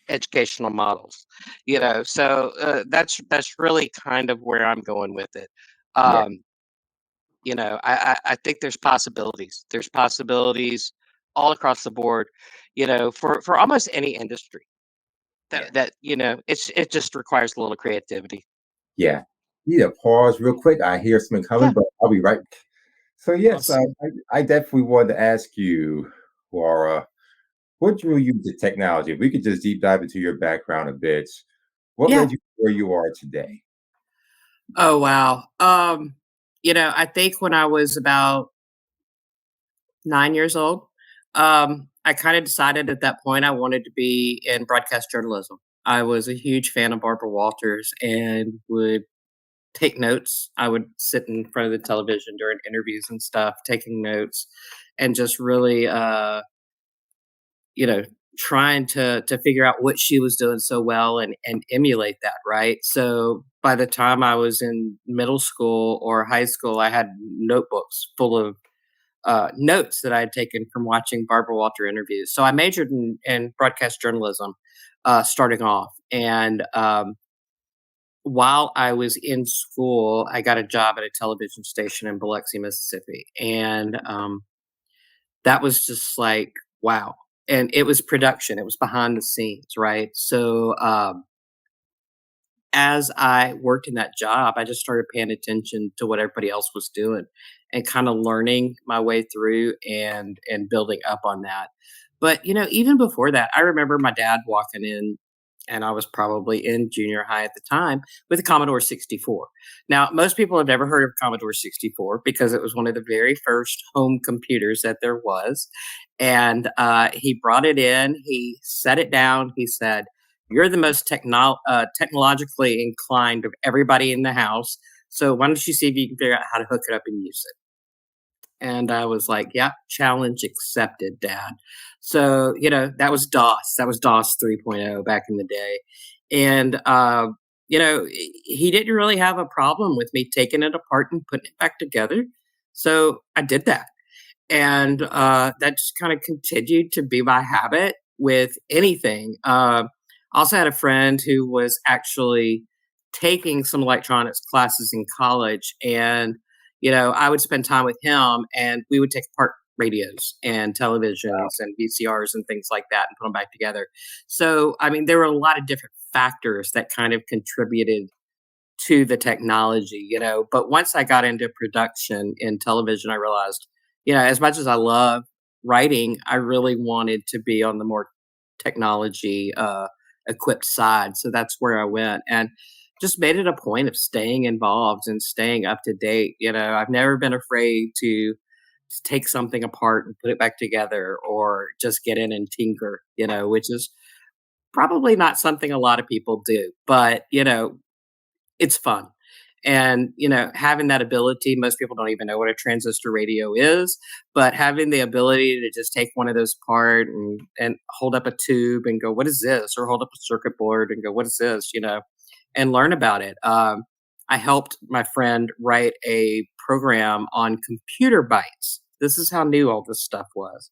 educational models. That's really kind of where I'm going with it. Yeah, Um, I think there's possibilities. There's possibilities all across the board, for almost any industry. yeah, It just requires a little creativity. yeah. Need to pause real quick. I hear something coming, Yeah, but I'll be right. So yes, awesome. I definitely wanted to ask you, Laura, what drew you to technology? If we could just deep dive into your background a bit, what Yeah. led you where you are today? Oh, wow. I think when I was about 9 years old, I kind of decided at that point I wanted to be in broadcast journalism. I was a huge fan of Barbara Walters and would take notes. I would sit in front of the television during interviews and stuff, taking notes and just really, you know, trying to figure out what she was doing so well and emulate that, right? So by the time I was in middle school or high school, I had notebooks full of notes that I had taken from watching Barbara Walter interviews. So I majored in broadcast journalism, starting off, and while I was in school, I got a job at a television station in Biloxi, Mississippi, and that was just like, wow. And it was production, it was behind the scenes, right? So, as I worked in that job, I just started paying attention to what everybody else was doing and kind of learning my way through and building up on that. But, even before that, I remember my dad walking in, and I was probably in junior high at the time, with a Commodore 64. Now, most people have never heard of Commodore 64 because it was one of the very first home computers that there was. And he brought it in, he set it down, he said, "You're the most technologically inclined of everybody in the house. So why don't you see if you can figure out how to hook it up and use it?" And I was like, "Yeah, challenge accepted, Dad." So, that was DOS. That was DOS 3.0 back in the day. And, he didn't really have a problem with me taking it apart and putting it back together. So I did that. And that just kind of continued to be my habit with anything. I also had a friend who was actually taking some electronics classes in college, and I would spend time with him, and we would take apart radios and televisions and VCRs and things like that, and put them back together. So, I mean, there were a lot of different factors that kind of contributed to the technology, but once I got into production in television, I realized, as much as I love writing, I really wanted to be on the more technology equipped side. So that's where I went, and just made it a point of staying involved and staying up to date. I've never been afraid to take something apart and put it back together, or just get in and tinker, which is probably not something a lot of people do, but it's fun. And, having that ability, most people don't even know what a transistor radio is, but having the ability to just take one of those apart and hold up a tube and go, "What is this?" Or hold up a circuit board and go, "What is this?" And learn about it. I helped my friend write a program on computer bytes. This is how new all this stuff was.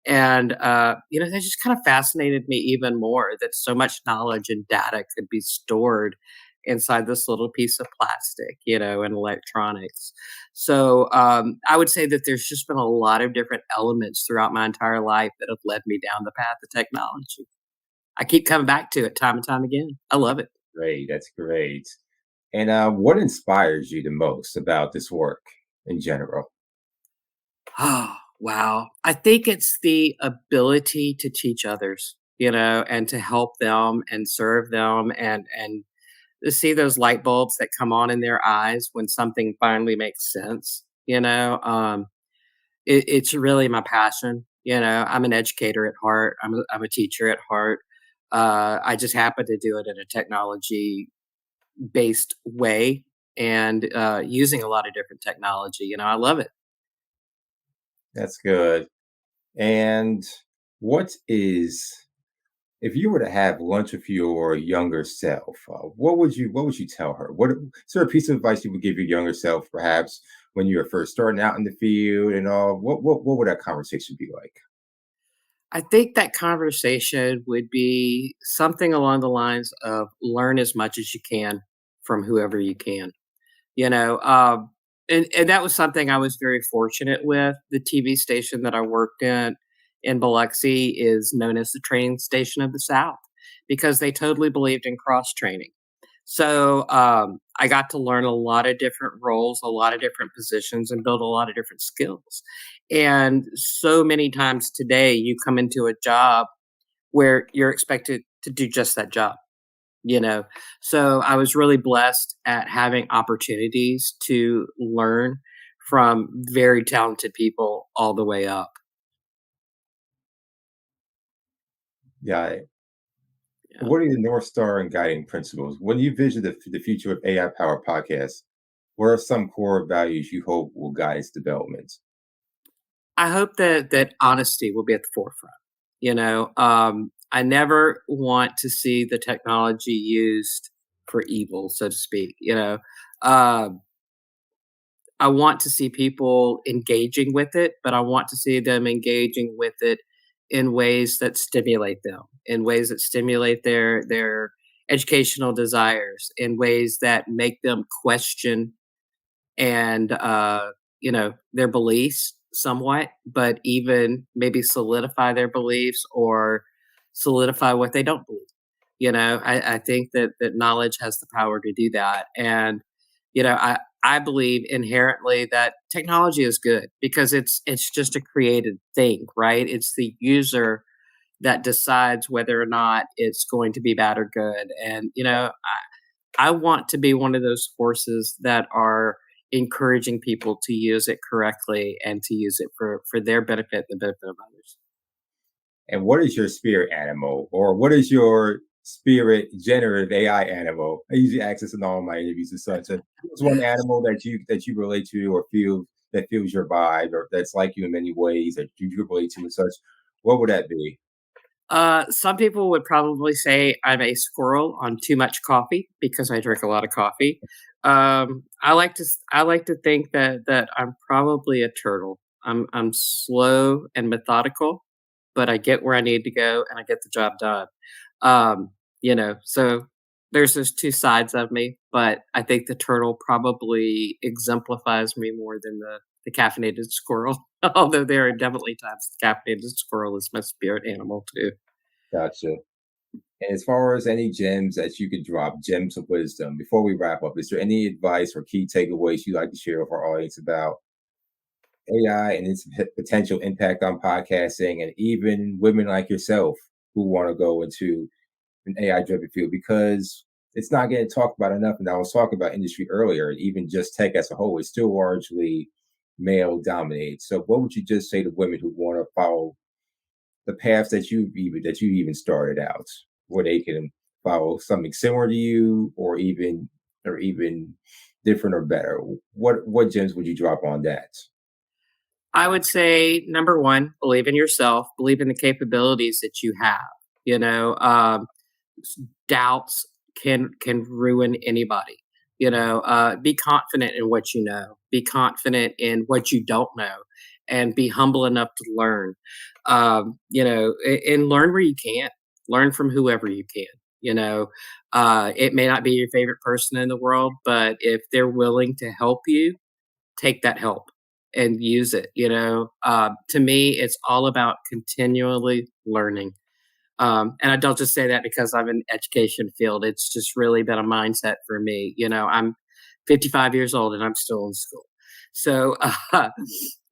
And, that just kind of fascinated me even more, that so much knowledge and data could be stored inside this little piece of plastic, and electronics. So I would say that there's just been a lot of different elements throughout my entire life that have led me down the path of technology. I keep coming back to it time and time again. I love it. Great, that's great. And what inspires you the most about this work in general? Oh, wow. I think it's the ability to teach others, and to help them and serve them, and to see those light bulbs that come on in their eyes when something finally makes sense. It's really my passion. I'm an educator at heart. I'm a teacher at heart. I just happen to do it in a technology based way and using a lot of different technology. I love it. That's good. And what is if you were to have lunch with your younger self, what would you tell her? What is there a piece of advice you would give your younger self, perhaps when you were first starting out in the field and all? What would that conversation be like? I think that conversation would be something along the lines of learn as much as you can from whoever you can. You know, and that was something I was very fortunate with. The TV station that I worked in Biloxi is known as the training station of the South because they totally believed in cross training. So I got to learn a lot of different roles, a lot of different positions, and build a lot of different skills. And so many times today, you come into a job where you're expected to do just that job you know so I was really blessed at having opportunities to learn from very talented people all the way up. Yeah. Yeah. What are the North Star and guiding principles? When you vision the future of AI powered podcasts, what are some core values you hope will guide its development? I hope that honesty will be at the forefront. I never want to see the technology used for evil, so to speak. Um, I want to see people engaging with it, but I want to see them engaging with it in ways that stimulate them, in ways that stimulate their educational desires, in ways that make them question and their beliefs somewhat, but even maybe solidify their beliefs or solidify what they don't believe. I think that knowledge has the power to do that. And I believe inherently that technology is good because it's just a created thing, right? It's the user that decides whether or not it's going to be bad or good. And I want to be one of those forces that are encouraging people to use it correctly and to use it for their benefit, the benefit of others. And what is your spirit animal, or what is your spirit generative AI animal? I usually ask this in all my interviews and such. What's one animal that you relate to or feel that feels your vibe or that's like you in many ways that you relate to and such? What would that be? Some people would probably say I'm a squirrel on too much coffee because I drink a lot of coffee. I like to think that I'm probably a turtle. I'm slow and methodical, but I get where I need to go and I get the job done. So there's those two sides of me, but I think the turtle probably exemplifies me more than the caffeinated squirrel. Although there are definitely times the caffeinated squirrel is my spirit animal too. Gotcha. And as far as any gems that you could drop, gems of wisdom, before we wrap up, is there any advice or key takeaways you'd like to share with our audience about AI and its potential impact on podcasting and even women like yourself who want to go into an AI driven field because it's not getting talked about enough. And I was talking about industry earlier, and even just tech as a whole is still largely male dominated. So, what would you just say to women who want to follow the paths that you even started out, where they can follow something similar to you, or even different or better? What gems would you drop on that? I would say number one, believe in yourself, believe in the capabilities that you have. You know, doubts can ruin anybody. Be confident in what you know. Be confident in what you don't know, and be humble enough to learn. And learn where you can. Learn from whoever you can. It may not be your favorite person in the world, but if they're willing to help you, take that help and use it. To me, it's all about continually learning. And I don't just say that because I'm in education field. It's just really been a mindset for me. I'm 55 years old and I'm still in school. So,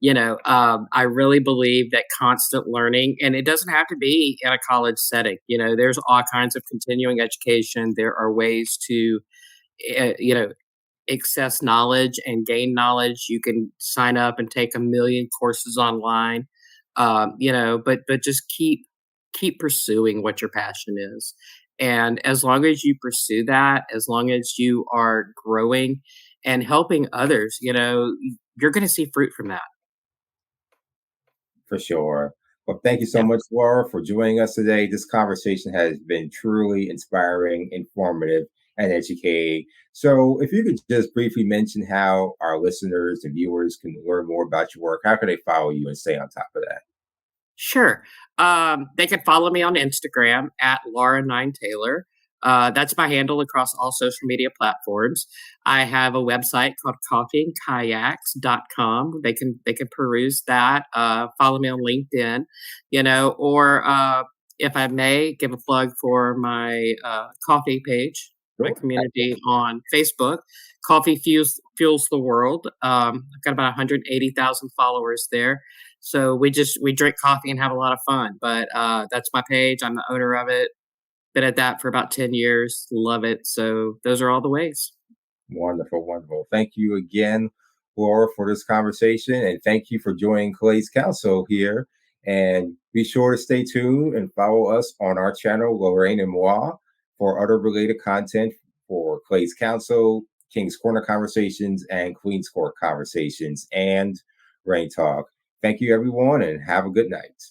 I really believe that constant learning, and it doesn't have to be in a college setting. There's all kinds of continuing education. There are ways to, uh, you know, access knowledge and gain knowledge. You can sign up and take a million courses online, but just keep pursuing what your passion is, And as long as you pursue that, as long as you are growing and helping others, you're going to see fruit from that. For sure. Well, thank you so Yeah. much, Laura, for joining us today. This conversation has been truly inspiring, informative, and educating. So, if you could just briefly mention how our listeners and viewers can learn more about your work, how can they follow you and stay on top of that? Sure. They can follow me on Instagram at Laura9Taylor. That's my handle across all social media platforms. I have a website called coffeeandkayaks.com. They can peruse that. Follow me on LinkedIn, or if I may give a plug for my coffee page, my Sure. community on Facebook. Coffee fuels the world. I've got about 180,000 followers there. So we drink coffee and have a lot of fun. But that's my page. I'm the owner of it. Been at that for about 10 years. Love it. So those are all the ways. Wonderful, wonderful. Thank you again, Laura, for this conversation. And thank you for joining Clay's Council here. And be sure to stay tuned and follow us on our channel, Lorraine and Moi, for other related content for Clay's Council, King's Corner Conversations, and Queen's Court Conversations, and Rain Talk. Thank you, everyone, and have a good night.